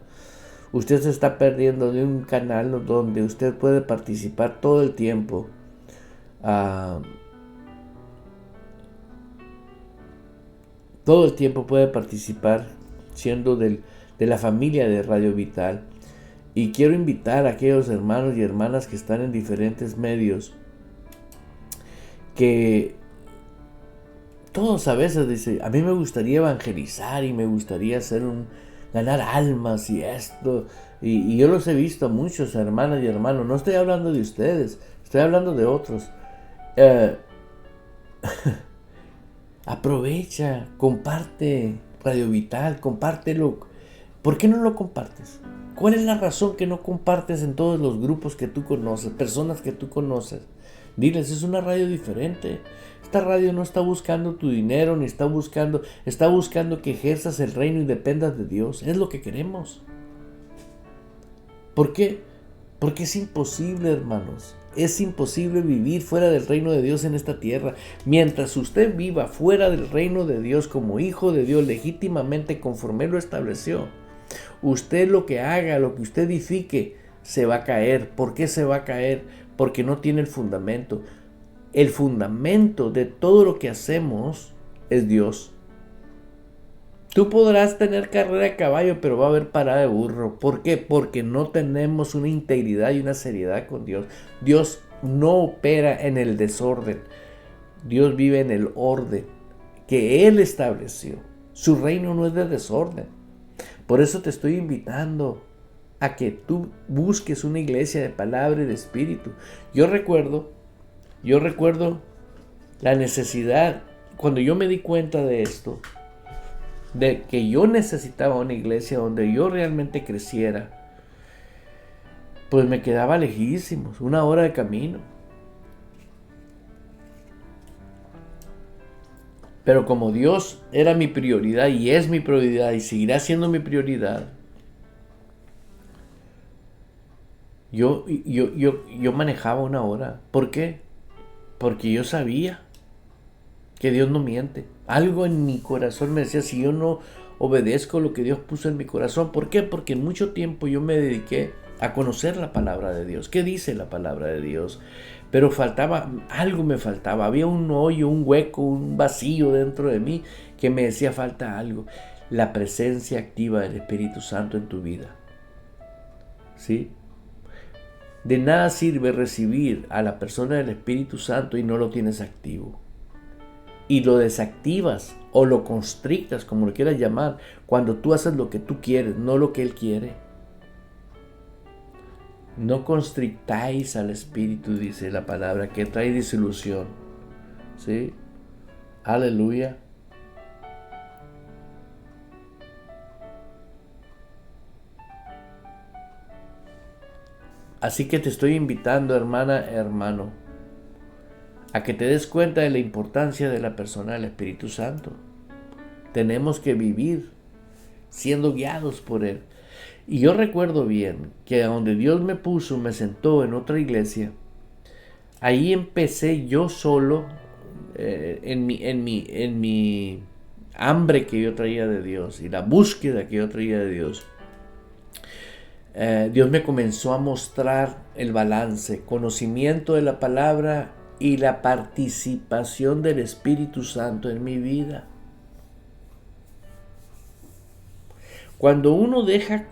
usted se está perdiendo de un canal donde usted puede participar todo el tiempo. Todo el tiempo puede participar siendo de la familia de Radio Vital. Y quiero invitar a aquellos hermanos y hermanas que están en diferentes medios, que todos a veces dicen, a mí me gustaría evangelizar y me gustaría ganar almas y esto. Y yo los he visto a muchos hermanas y hermanos. No estoy hablando de ustedes, estoy hablando de otros. Aprovecha, comparte Radio Vital, compártelo. ¿Por qué no lo compartes? ¿Cuál es la razón que no compartes en todos los grupos que tú conoces, personas que tú conoces? Diles, es una radio diferente. Esta radio no está buscando tu dinero, ni está buscando que ejerzas el reino y dependas de Dios. Es lo que queremos. ¿Por qué? Porque es imposible, hermanos. Es imposible vivir fuera del reino de Dios en esta tierra. Mientras usted viva fuera del reino de Dios como hijo de Dios legítimamente conforme Él lo estableció, usted lo que haga, lo que usted edifique, se va a caer. ¿Por qué se va a caer? Porque no tiene el fundamento. El fundamento de todo lo que hacemos es Dios. Tú podrás tener carrera de caballo, pero va a haber parada de burro. ¿Por qué? Porque no tenemos una integridad y una seriedad con Dios. Dios no opera en el desorden. Dios vive en el orden que Él estableció. Su reino no es de desorden. Por eso te estoy invitando a que tú busques una iglesia de palabra y de espíritu. Yo recuerdo la necesidad, cuando yo me di cuenta de esto, de que yo necesitaba una iglesia donde yo realmente creciera, pues me quedaba lejísimos, 1 hora de camino. Pero como Dios era mi prioridad y es mi prioridad y seguirá siendo mi prioridad, yo manejaba 1 hora. ¿Por qué? Porque yo sabía que Dios no miente. Algo en mi corazón me decía, si yo no obedezco lo que Dios puso en mi corazón. ¿Por qué? Porque en mucho tiempo yo me dediqué a conocer la palabra de Dios. ¿Qué dice la palabra de Dios? Pero algo me faltaba. Había un hoyo, un hueco, un vacío dentro de mí que me decía falta algo. La presencia activa del Espíritu Santo en tu vida. ¿Sí? De nada sirve recibir a la persona del Espíritu Santo y no lo tienes activo. y lo desactivas o lo constrictas, como lo quieras llamar, cuando tú haces lo que tú quieres, no lo que Él quiere. No constrictáis al Espíritu, dice la palabra, que trae disolución. ¿Sí? Aleluya. Así que te estoy invitando, hermana, hermano, a que te des cuenta de la importancia de la persona del Espíritu Santo. Tenemos que vivir siendo guiados por Él. Y yo recuerdo bien que a donde Dios me puso, me sentó en otra iglesia. Ahí empecé yo solo, en mi hambre que yo traía de Dios y la búsqueda que yo traía de Dios. Dios me comenzó a mostrar el balance, conocimiento de la palabra y la participación del Espíritu Santo en mi vida. Cuando uno deja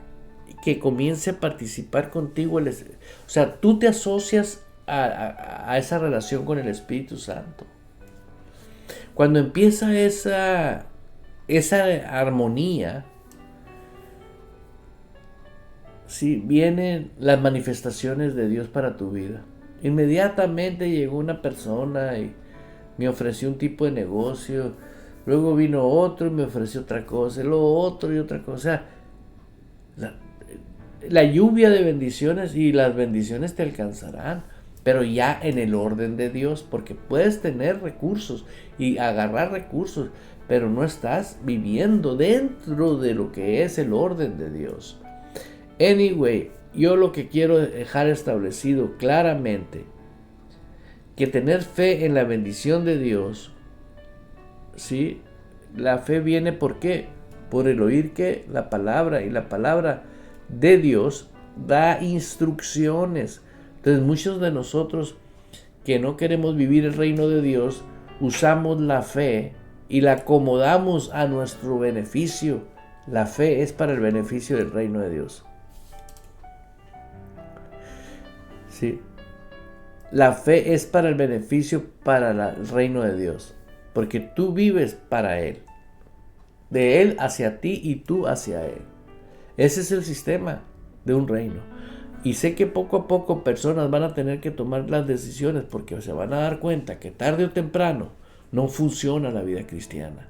que comience a participar contigo, o sea, tú te asocias a esa relación con el Espíritu Santo. Cuando empieza esa armonía, sí, vienen las manifestaciones de Dios para tu vida. Inmediatamente llegó una persona y me ofreció un tipo de negocio. Luego vino otro y me ofreció otra cosa. Luego otro y otra cosa. La lluvia de bendiciones, y las bendiciones te alcanzarán, pero ya en el orden de Dios, porque puedes tener recursos y agarrar recursos, pero no estás viviendo dentro de lo que es el orden de Dios. Anyway, yo lo que quiero dejar establecido claramente, que tener fe en la bendición de Dios, ¿sí? La fe viene ¿por qué? Por el oír que la palabra, y la palabra de Dios da instrucciones. Entonces muchos de nosotros que no queremos vivir el reino de Dios, usamos la fe y la acomodamos a nuestro beneficio. La fe es para el beneficio del reino de Dios. Sí. La fe es para el beneficio para el reino de Dios, porque tú vives para Él, de Él hacia ti y tú hacia Él. Ese es el sistema de un reino. Y sé que poco a poco personas van a tener que tomar las decisiones, porque se van a dar cuenta que tarde o temprano no funciona la vida cristiana.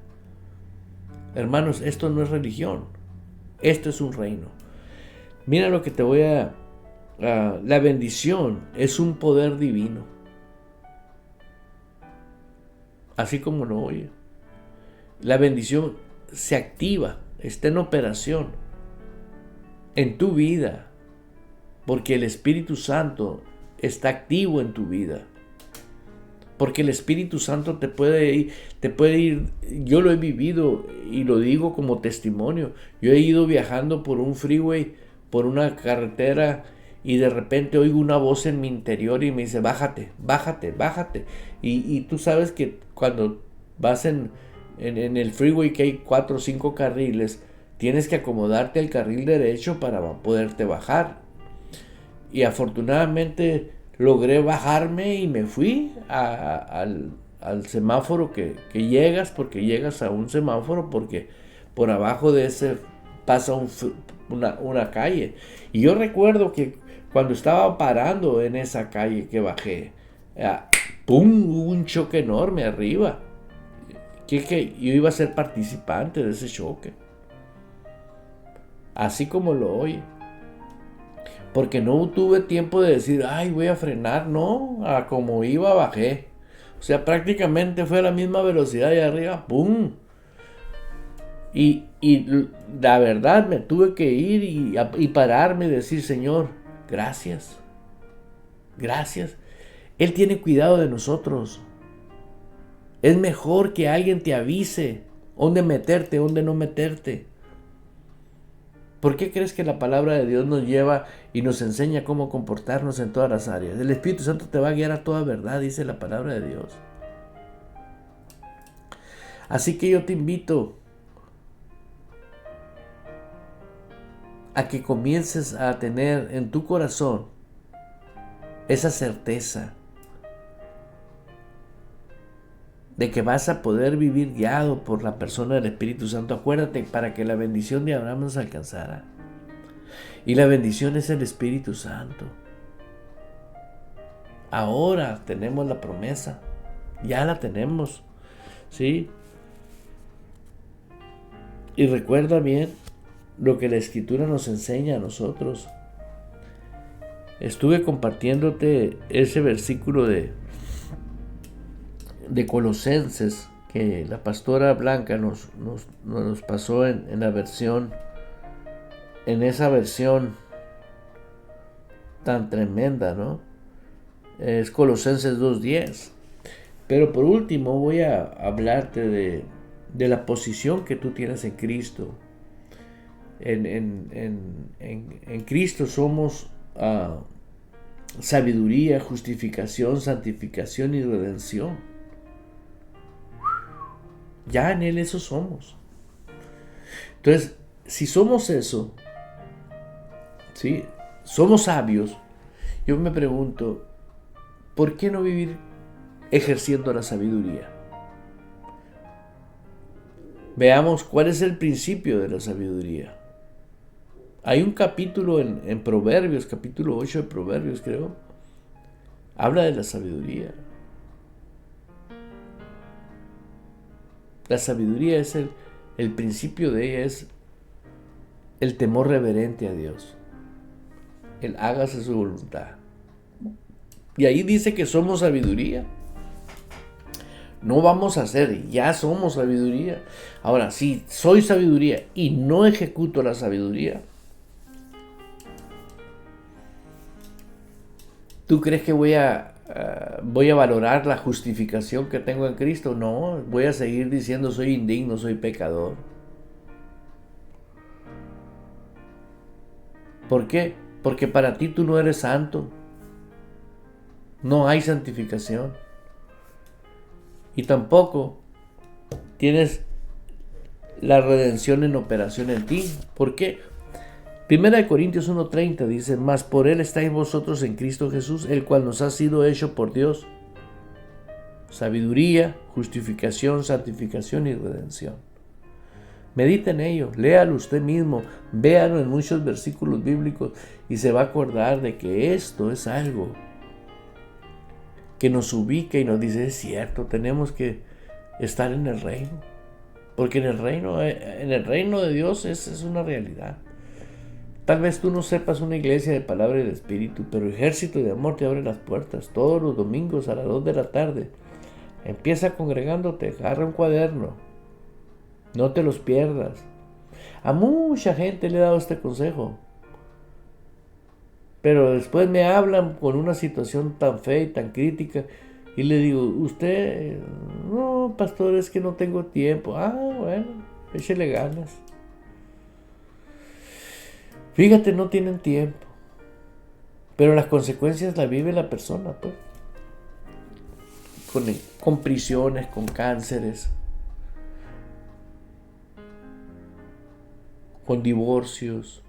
Hermanos, esto no es religión, esto es un reino. Mira lo que te voy a... la bendición es un poder divino. Así como lo oye. La bendición se activa, está en operación en tu vida, porque el Espíritu Santo está activo en tu vida. Porque el Espíritu Santo te puede ir, yo lo he vivido y lo digo como testimonio. Yo he ido viajando por un freeway, por una carretera, y de repente oigo una voz en mi interior y me dice, bájate, bájate, bájate. Y tú sabes que cuando vas en el freeway, que hay 4 o 5 carriles, tienes que acomodarte al carril derecho para poderte bajar. Y afortunadamente logré bajarme y me fui al semáforo que llegas, porque llegas a un semáforo, porque por abajo de ese pasa una calle. Y yo recuerdo que cuando estaba parando en esa calle que bajé, ¡pum!, hubo un choque enorme arriba. Que yo iba a ser participante de ese choque. Así como lo oye. Porque no tuve tiempo de decir, ay, voy a frenar. No, como iba, bajé. O sea, prácticamente fue a la misma velocidad y arriba, ¡pum! Y la verdad me tuve que ir y pararme y decir, Señor, gracias. Gracias. Él tiene cuidado de nosotros. Es mejor que alguien te avise dónde meterte, dónde no meterte. ¿Por qué crees que la palabra de Dios nos lleva y nos enseña cómo comportarnos en todas las áreas? El Espíritu Santo te va a guiar a toda verdad, dice la palabra de Dios. Así que yo te invito a que comiences a tener en tu corazón esa certeza de que vas a poder vivir guiado por la persona del Espíritu Santo. Acuérdate, para que la bendición de Abraham nos alcanzara. Y la bendición es el Espíritu Santo. Ahora tenemos la promesa. Ya la tenemos. ¿Sí? Y recuerda bien lo que la Escritura nos enseña a nosotros. Estuve compartiéndote ese versículo de Colosenses que la pastora Blanca nos pasó en la versión, en esa versión tan tremenda, ¿no? Es Colosenses 2:10. Pero por último voy a hablarte de la posición que tú tienes en Cristo. En Cristo somos sabiduría, justificación, santificación y redención. Ya en Él eso somos. Entonces, si somos eso, ¿sí? Somos sabios, yo me pregunto, ¿por qué no vivir ejerciendo la sabiduría? Veamos cuál es el principio de la sabiduría. Hay un capítulo en Proverbios, capítulo 8 de Proverbios, creo. Habla de la sabiduría. La sabiduría es el principio de ella, es el temor reverente a Dios. El hágase su voluntad. Y ahí dice que somos sabiduría. No vamos a ser, ya somos sabiduría. Ahora, si soy sabiduría y no ejecuto la sabiduría, ¿tú crees que voy a valorar la justificación que tengo en Cristo? No, voy a seguir diciendo soy indigno, soy pecador. ¿Por qué? Porque para ti tú no eres santo. No hay santificación. Y tampoco tienes la redención en operación en ti. ¿Por qué? 1 Corintios 1:30 dice, mas por Él estáis vosotros en Cristo Jesús, el cual nos ha sido hecho por Dios sabiduría, justificación, santificación y redención. Medita en ello, léalo usted mismo, véalo en muchos versículos bíblicos y se va a acordar de que esto es algo que nos ubica y nos dice, es cierto, tenemos que estar en el reino, porque en el reino de Dios es una realidad. Tal vez tú no sepas una iglesia de palabra y de espíritu, pero Ejército de Amor te abre las puertas todos los domingos a las 2 de la tarde. Empieza congregándote, agarra un cuaderno, no te los pierdas. A mucha gente le he dado este consejo, pero después me hablan con una situación tan fea y tan crítica y le digo, usted, no, pastor, es que no tengo tiempo. Ah, bueno, échele ganas. Fíjate, no tienen tiempo, pero las consecuencias las vive la persona, pues. Con prisiones, con cánceres, con divorcios.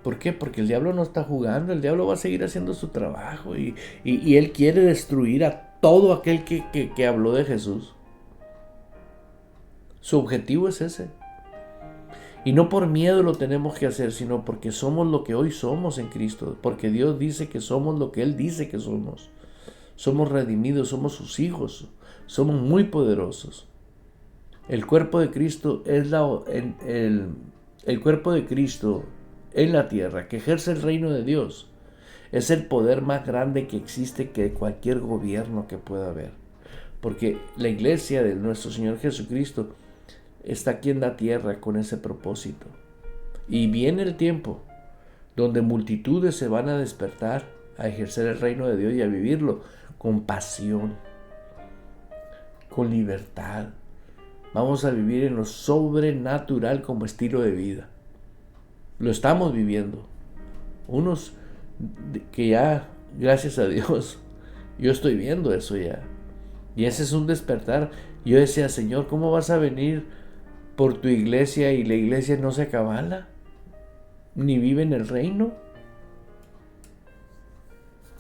¿Por qué? Porque el diablo no está jugando, el diablo va a seguir haciendo su trabajo y él quiere destruir a todo aquel que habló de Jesús. Su objetivo es ese. Y no por miedo lo tenemos que hacer, sino porque somos lo que hoy somos en Cristo, porque Dios dice que somos lo que Él dice que somos. Somos redimidos, somos sus hijos, somos muy poderosos. El cuerpo de Cristo es el cuerpo de Cristo en la tierra, que ejerce el reino de Dios. Es el poder más grande que existe que cualquier gobierno que pueda haber. Porque la iglesia de nuestro Señor Jesucristo está aquí en la tierra con ese propósito. Y viene el tiempo donde multitudes se van a despertar a ejercer el reino de Dios y a vivirlo con pasión, con libertad. Vamos a vivir en lo sobrenatural como estilo de vida. Lo estamos viviendo. Unos que ya, gracias a Dios, yo estoy viendo eso ya. Y ese es un despertar. Yo decía, Señor, ¿cómo vas a venir por tu iglesia y la iglesia no se acabala? Ni vive en el reino.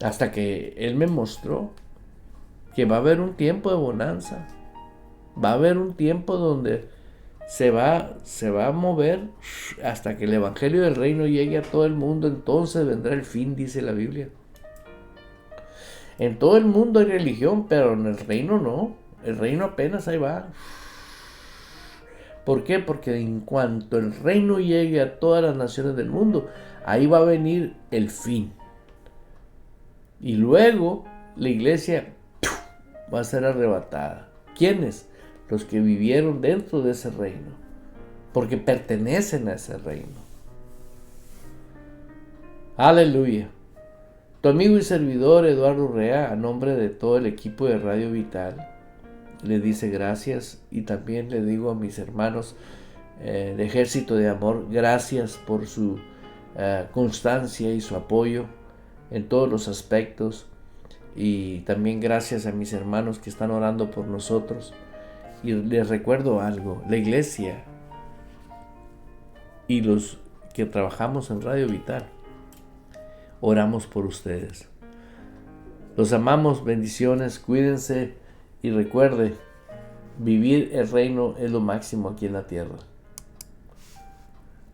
Hasta que Él me mostró que va a haber un tiempo de bonanza. Va a haber un tiempo donde se va a mover hasta que el evangelio del reino llegue a todo el mundo. Entonces vendrá el fin, dice la Biblia. En todo el mundo hay religión, pero en el reino no. El reino apenas ahí va. ¿Por qué? Porque en cuanto el reino llegue a todas las naciones del mundo, ahí va a venir el fin. Y luego la iglesia va a ser arrebatada. ¿Quiénes? Los que vivieron dentro de ese reino, porque pertenecen a ese reino. Aleluya. Tu amigo y servidor Eduardo Urrea, a nombre de todo el equipo de Radio Vital, le dice gracias, y también le digo a mis hermanos de Ejército de Amor, gracias por su constancia y su apoyo en todos los aspectos, y también gracias a mis hermanos que están orando por nosotros. Y les recuerdo algo, la iglesia y los que trabajamos en Radio Vital, oramos por ustedes. Los amamos, bendiciones, cuídense y recuerde, vivir el reino es lo máximo aquí en la tierra.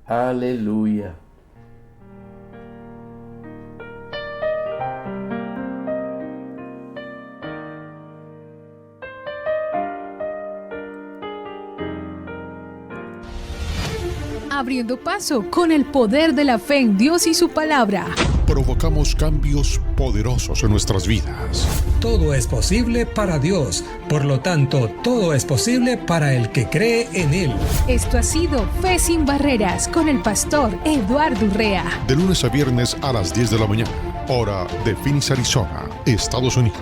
Aleluya. Abriendo paso con el poder de la fe en Dios y su palabra. Provocamos cambios poderosos en nuestras vidas. Todo es posible para Dios, por lo tanto, todo es posible para el que cree en Él. Esto ha sido Fe sin Barreras con el pastor Eduardo Urrea. De lunes a viernes a las 10 de la mañana, hora de Phoenix, Arizona, Estados Unidos.